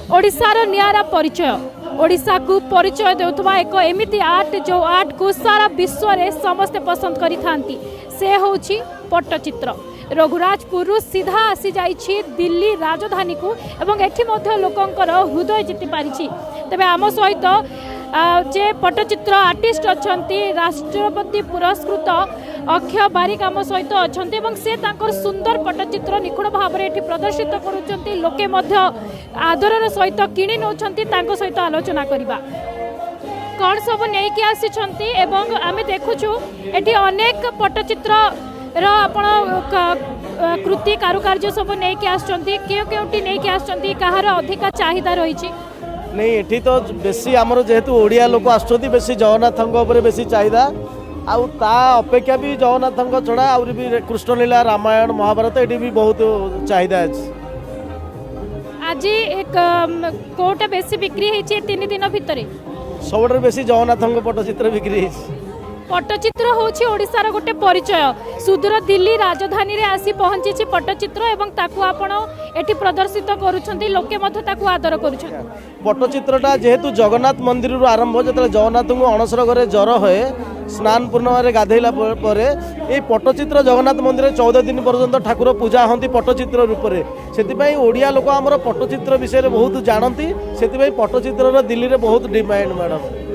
ओडिशार नियारा परिचय ओडिशा को परिचय देउथबा एक एमिति आर्ट जो आर्ट को सारा विश्व रे समस्ते पसंद करि थांती से होछि पट्टचित्र। रघुराजपुर सीधा आसी जाइछि दिल्ली राजधानी को एवं एठी मध्य लोकंकर हृदय जीति पारिछि। तबे आम सहित जे पट्टचित्र आर्टिस्ट अछंती राष्ट्रपति पुरस्कृत अक्षय बारिक आम सहित अछंती एवं से तांकर सुंदर पट्टचित्र निखुण भाव में एठी प्रदर्शित करूछंती। लोके मध्य आदरर सहित किणी नौछंती तांको सहित आलोचना करिबा कौन सब नहीं आसी एवं आम देखुछु एठी अनेक पट्टचित्र आपण कृति कारुकार्य सब नहीं आसुँच केउटी नहीं आसुँच कहार अधिका चाहिदा रही नहीं एठी तो बेसी आमर जेहेतु ओडिया लोक आसुँच बेसी जगन्नाथों बेसी चाहिदा आउ ता अपेक्षा भी जगन्नाथों छड़ा आउरी भी कृष्णलीला रामायण महाभारत एठी भी बहुत चाहिदा अछि। आज एक कोटा बेसी बिक्री होइछि 3 दिन भितरे सबुठ बेसी जगन्नाथों पट्टचित्र बिक्री होइछि। पट्टचित्र होछि ओडिशार गोटे परिचय। सुदूर दिल्ली राजधानी रे आसी पहुंची पट्टचित्र एवं ताकू आपण एठी प्रदर्शित करूछंती लोके मध्य ताकू आदर करूछंती। पट्टचित्रटा जेहेतु जगन्नाथ मंदिर रु आरंभ जतले जगन्नाथ को अणसर घरे जर होए स्नान पूर्णिमा गाधेला परे ए पट्टचित्र जगन्नाथ मंदिर 14 दिन पर्यंत ठाकुर पूजा हंती पट्टचित्र रूप में से ओडिया लोक आमर पट्टचित्र विषय बहुत जानती से पट्टचित्र दिल्ली रे बहुत डिमांड मैडम।